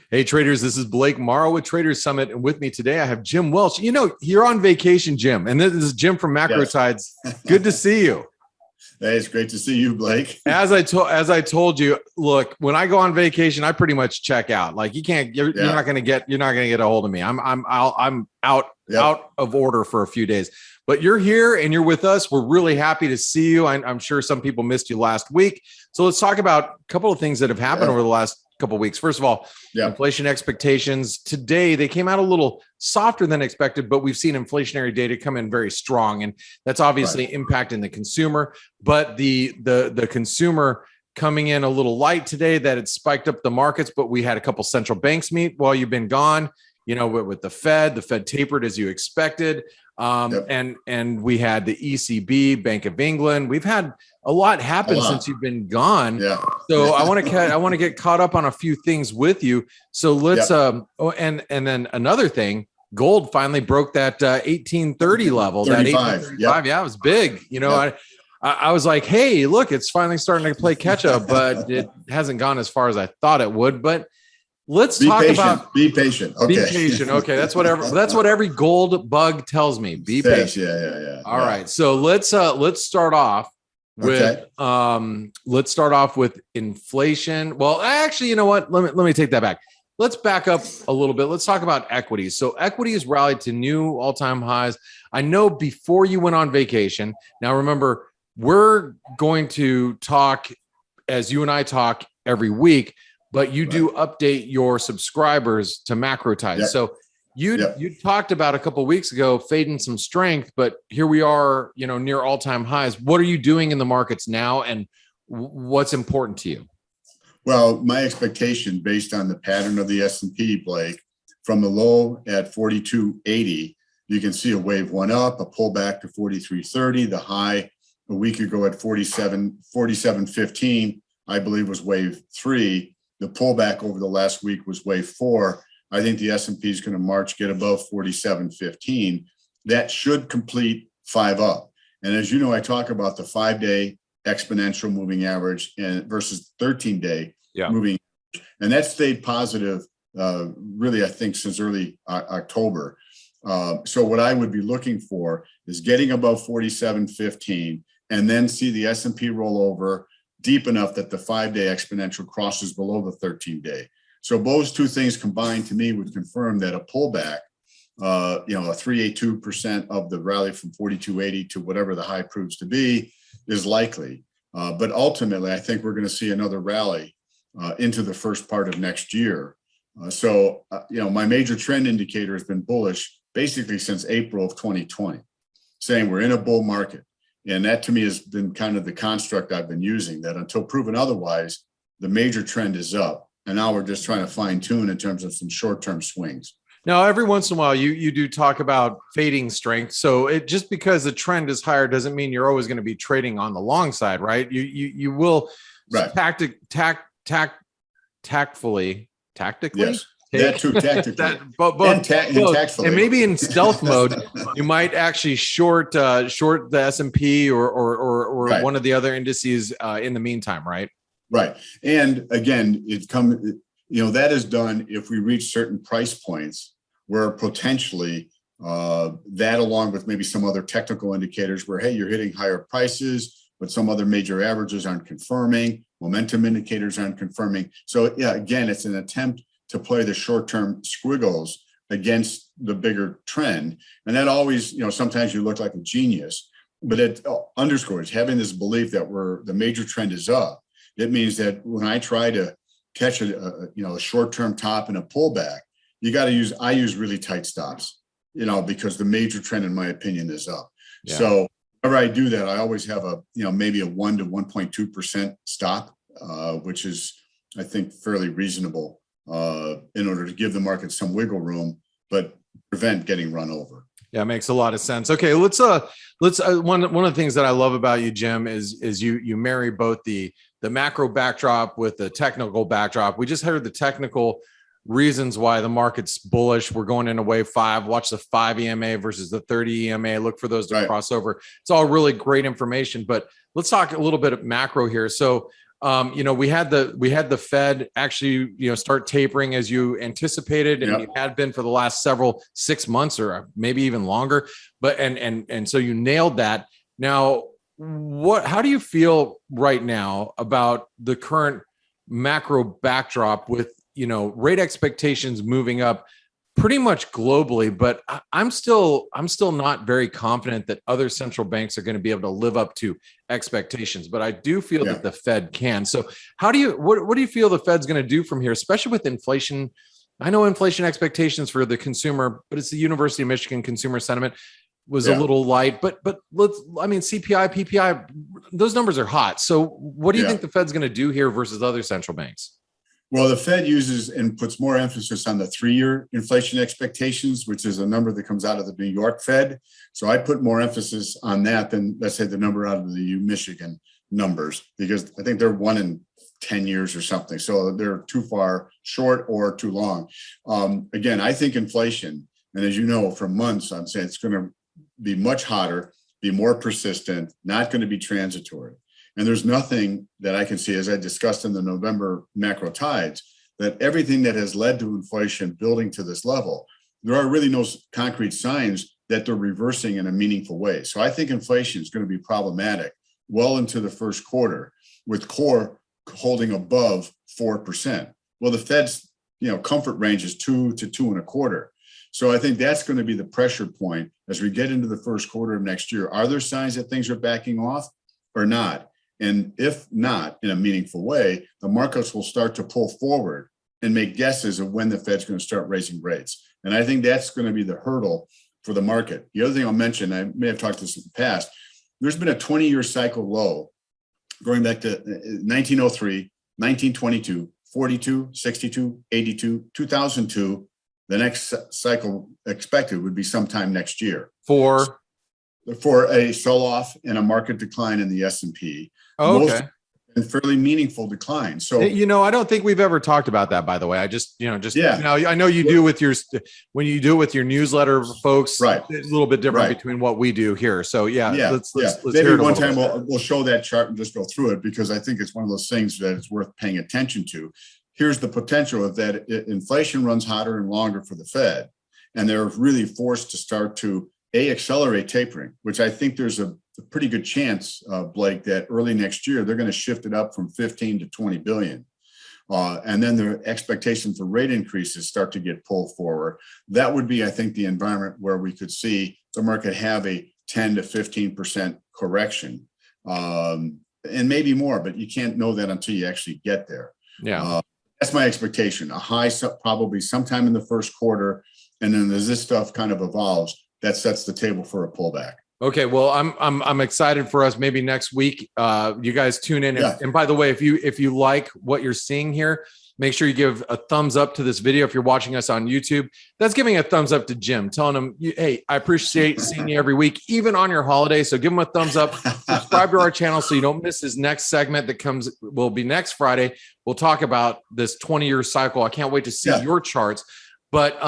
Hey traders, this is Blake Morrow with Traders Summit, and with me today I have Jim Welsh. You know, you're on vacation, Jim, and this is Jim from Macro Tides. Good to see you. Hey, it's great to see you, Blake. As I told you, look, when I go on vacation, I pretty much check out. Like you're not going to get a hold of me. I'm out of order for a few days. But you're here and you're with us. We're really happy to see you. I'm sure some people missed you last week. So let's talk about a couple of things that have happened over the last couple of weeks. First of all, inflation expectations today, they came out a little softer than expected, but we've seen inflationary data come in very strong, and that's obviously impacting the consumer. But the consumer coming in a little light today, that it spiked up the markets. But we had a couple central banks meet while you've been gone. You know, with the Fed tapered as you expected. And we had the ECB, Bank of England. We've had a lot happen since you've been gone. So I want to get caught up on a few things with you. So let's and then another thing, gold finally broke that 1830 level. 35. That 1835. Yeah, it was big. You know, I was like, hey, look, it's finally starting to play catch up, but it hasn't gone as far as I thought it would. But let's talk about be patient. Okay. Be patient. Okay. That's what every gold bug tells me. Be patient. Yeah. All right. So let's start off with inflation. Well, actually, you know what? Let me take that back. Let's back up a little bit. Let's talk about equities. So equities rallied to new all-time highs. I know before you went on vacation. Now remember, we're going to talk as you and I talk every week. But you do update your subscribers to Macro Tides. So you talked about a couple of weeks ago fading some strength, but here we are, you know, near all-time highs. What are you doing in the markets now, and what's important to you? Well, my expectation based on the pattern of the S&P, Blake, from the low at 42.80, you can see a wave one up, a pullback to 43.30. The high a week ago at 47.15, I believe was wave three. The pullback over the last week was wave four. I think the S&P is going to get above 47.15. That should complete five up. And as you know, I talk about the 5-day exponential moving average versus 13-day moving average. And that stayed positive, really, I think, since early October. So what I would be looking for is getting above 47.15 and then see the S&P roll over deep enough that the 5-day exponential crosses below the 13-day. So those two things combined to me would confirm that a pullback, a 3.82% of the rally from 42.80 to whatever the high proves to be is likely. But ultimately, I think we're going to see another rally into the first part of next year. My major trend indicator has been bullish basically since April of 2020, saying we're in a bull market. And that to me has been kind of the construct I've been using, that until proven otherwise, the major trend is up. And now we're just trying to fine tune in terms of some short-term swings. Now, every once in a while, you do talk about fading strength. So it just because the trend is higher doesn't mean you're always going to be trading on the long side, right? You will tactically. Yes. That too, tactically. And tactfully. And maybe in stealth mode, you might actually short the S&P or one of the other indices in the meantime, right? Right. And again, that is done if we reach certain price points where potentially that, along with maybe some other technical indicators where, hey, you're hitting higher prices, but some other major averages aren't confirming, momentum indicators aren't confirming. So again, it's an attempt to play the short-term squiggles against the bigger trend. And that always, sometimes you look like a genius, but it underscores having this belief that the major trend is up. It means that when I try to catch a short-term top and a pullback, I use really tight stops, because the major trend, in my opinion, is up. Yeah. So whenever I do that, I always have maybe a 1 to 1.2% stop, which is, I think, fairly reasonable. In order to give the market some wiggle room, but prevent getting run over. Yeah, it makes a lot of sense. Okay, let's one of the things that I love about you, Jim, is you marry both the macro backdrop with the technical backdrop. We just heard the technical reasons why the market's bullish. We're going into wave 5. Watch the 5 EMA versus the 30 EMA. Look for those to cross over. It's all really great information, but let's talk a little bit of macro here. So We had the Fed actually, start tapering as you anticipated, and you had been for the last 6 months or maybe even longer. But and so you nailed that. Now, how do you feel right now about the current macro backdrop with rate expectations moving up pretty much globally, but I'm still not very confident that other central banks are going to be able to live up to expectations, but I do feel that the Fed can. So what do you feel the Fed's going to do from here, especially with inflation? I know inflation expectations for the consumer, but it's the University of Michigan consumer sentiment was a little light, but CPI, PPI, those numbers are hot. So what do you think the Fed's going to do here versus other central banks? Well, the Fed uses and puts more emphasis on the 3-year inflation expectations, which is a number that comes out of the New York Fed. So I put more emphasis on that than, let's say, the number out of the Michigan numbers, because I think they're 1 in 10 years or something. So they're too far short or too long. Again, I think inflation, and as you know, for months, I'm saying it's going to be much hotter, be more persistent, not going to be transitory. And there's nothing that I can see, as I discussed in the November macro tides, that everything that has led to inflation building to this level, there are really no concrete signs that they're reversing in a meaningful way. So I think inflation is going to be problematic well into the first quarter, with core holding above 4%. Well, the Fed's comfort range is 2 to 2.25. So I think that's going to be the pressure point as we get into the first quarter of next year. Are there signs that things are backing off or not? And if not in a meaningful way, the markets will start to pull forward and make guesses of when the Fed's going to start raising rates. And I think that's going to be the hurdle for the market. The other thing I'll mention, I may have talked this in the past, there's been a 20-year cycle low going back to 1903, 1922, 42, 62, 82, 2002. The next cycle expected would be sometime next year. For a sell-off and a market decline in the S&P. Oh, okay. And fairly meaneful decline. So, I don't think we've ever talked about that, by the way. I I know you do with when you do it with your newsletter folks, right? It's a little bit different between what we do here. So let's maybe hear it one time we'll show that chart and just go through it, because I think it's one of those things that it's worth paying attention to. Here's the potential of that inflation runs hotter and longer for the Fed, and they're really forced to start to accelerate tapering, which I think there's a pretty good chance, Blake, that early next year they're going to shift it up from 15 to 20 billion. And then the expectation for rate increases start to get pulled forward. That would be, I think, the environment where we could see the market have a 10 to 15% correction, and maybe more, but you can't know that until you actually get there. That's my expectation. A high probably sometime in the first quarter, and then as this stuff kind of evolves, that sets the table for a pullback. Okay, well, I'm excited for us. Maybe next week, you guys tune in. And by the way, if you like what you're seeing here, make sure you give a thumbs up to this video. If you're watching us on YouTube, that's giving a thumbs up to Jim, telling him, hey, I appreciate seeing you every week, even on your holiday. So give him a thumbs up. Subscribe to our channel so you don't miss his next segment that will be next Friday. We'll talk about this 20-year cycle. I can't wait to see your charts. But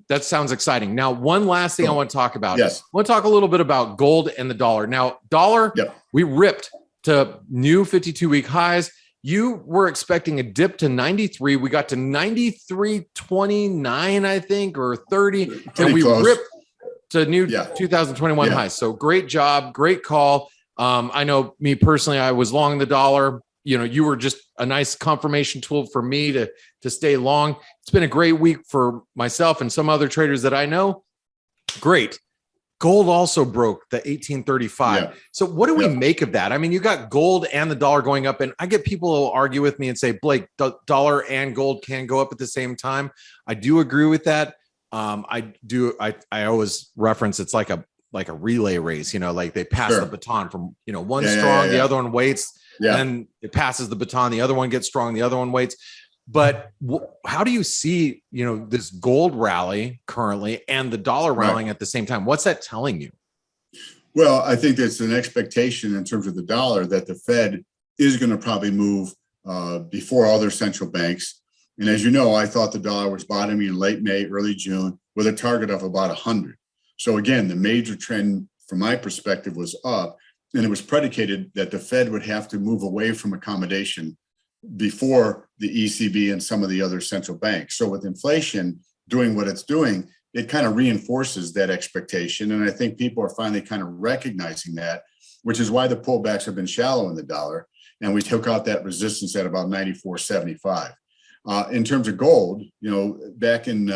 that sounds exciting. Now, one last thing I want to talk about. Yes. I want to talk a little bit about gold and the dollar. Now, dollar, we ripped to new 52-week highs. You were expecting a dip to 93. We got to 93.29, I think, or 30. And we ripped to new 2021 highs. So great job. Great call. I know me personally, I was long the dollar. You were just a nice confirmation tool for me to stay long. It's been a great week for myself and some other traders that I know. Great. Gold also broke the 1835. Yeah. So what do we make of that? I mean, you got gold and the dollar going up, and I get people who will argue with me and say, Blake, dollar and gold can go up at the same time. I do agree with that. I always reference it's like a relay race, like they pass the baton from, one strong, the other one waits. And it passes the baton. The other one gets strong. The other one waits. But how do you see, this gold rally currently and the dollar rallying at the same time? What's that telling you? Well, I think it's an expectation in terms of the dollar that the Fed is going to probably move before other central banks. And as you know, I thought the dollar was bottoming in late May, early June with a target of about 100. So again, the major trend from my perspective was up. and it was predicated that the Fed would have to move away from accommodation before the ECB and some of the other central banks. So with inflation doing what it's doing, it kind of reinforces that expectation. And I think people are finally kind of recognizing that, which is why the pullbacks have been shallow in the dollar. And we took out that resistance at about 94.75. In terms of gold, back in,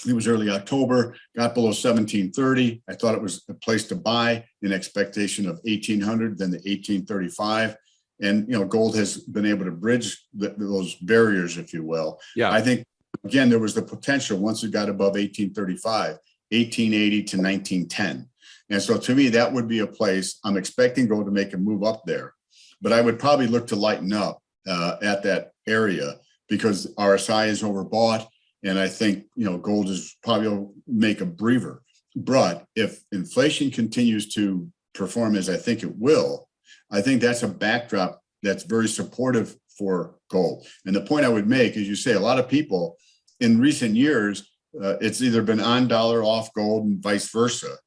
it was early October, got below 1730. I thought it was a place to buy in expectation of 1800, then the 1835. And, gold has been able to bridge those barriers, if you will. Yeah. I think, again, there was the potential once it got above 1835, 1880 to 1910. And so to me, that would be a place I'm expecting gold to make a move up there. But I would probably look to lighten up at that area because RSI is overbought. And I think, gold is probably will make a breather. But if inflation continues to perform as I think it will, I think that's a backdrop that's very supportive for gold. And the point I would make is, you say a lot of people in recent years, it's either been on dollar, off gold, and vice versa.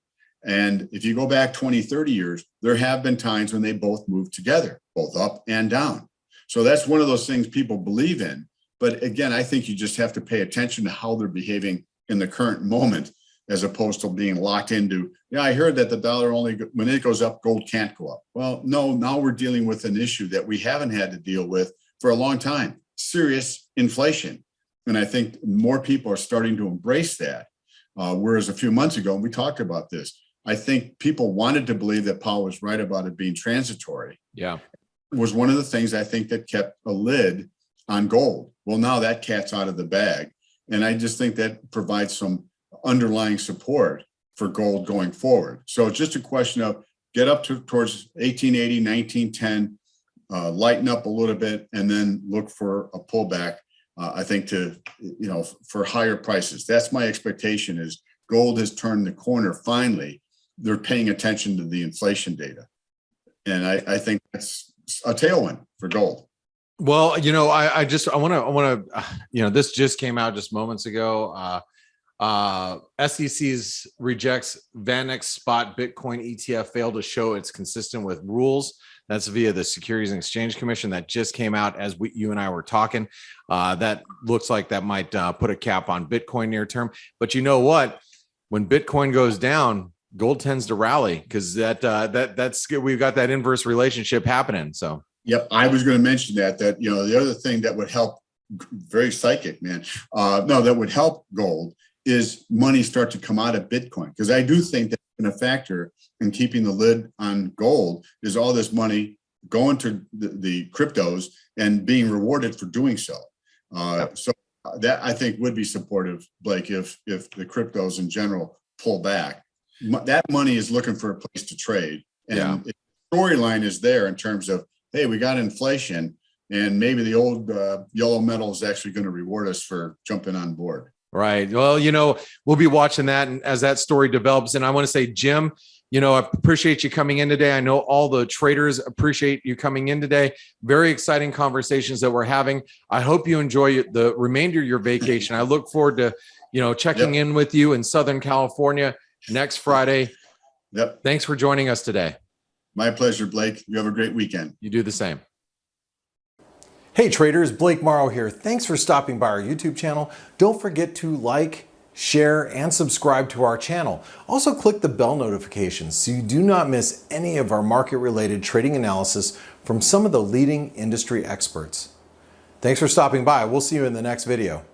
And if you go back 20, 30 years, there have been times when they both move together, both up and down. So that's one of those things people believe in. But again, I think you just have to pay attention to how they're behaving in the current moment, as opposed to being locked into, I heard that the dollar only, when it goes up, gold can't go up. Well, no, now we're dealing with an issue that we haven't had to deal with for a long time, serious inflation. And I think more people are starting to embrace that. Whereas a few months ago, and we talked about this, I think people wanted to believe that Powell was right about it being transitory. Yeah. It was one of the things I think that kept a lid on gold. Well, now that cat's out of the bag. And I just think that provides some underlying support for gold going forward. So it's just a question of get up towards 1880, 1910, lighten up a little bit, and then look for a pullback, I think, to, for higher prices. That's my expectation, is gold has turned the corner finally. They're paying attention to the inflation data. And I think that's a tailwind for gold. Well, I want to, this just came out just moments ago. SEC's rejects VanEck's spot Bitcoin ETF failed to show it's consistent with rules. That's via the Securities and Exchange Commission. That just came out as you and I were talking. That looks like that might put a cap on Bitcoin near term. But you know what? When Bitcoin goes down, gold tends to rally because that's we've got that inverse relationship happening. So. Yep, I was going to mention that the other thing that would help, very psychic, man, that would help gold is money start to come out of Bitcoin. Because I do think that a factor in keeping the lid on gold is all this money going to the cryptos and being rewarded for doing so. So that I think would be supportive, Blake, if the cryptos in general pull back. That money is looking for a place to trade. And the storyline is there in terms of, hey, we got inflation, and maybe the old yellow metal is actually going to reward us for jumping on board. Right. Well, we'll be watching that and as that story develops. And I want to say, Jim, I appreciate you coming in today. I know all the traders appreciate you coming in today. Very exciting conversations that we're having. I hope you enjoy the remainder of your vacation. I look forward to, checking in with you in Southern California next Friday. Yep. Thanks for joining us today. My pleasure, Blake. You have a great weekend. You do the same. Hey traders, Blake Morrow here. Thanks for stopping by our YouTube channel. Don't forget to like, share, and subscribe to our channel. Also click the bell notifications so you do not miss any of our market-related trading analysis from some of the leading industry experts. Thanks for stopping by. We'll see you in the next video.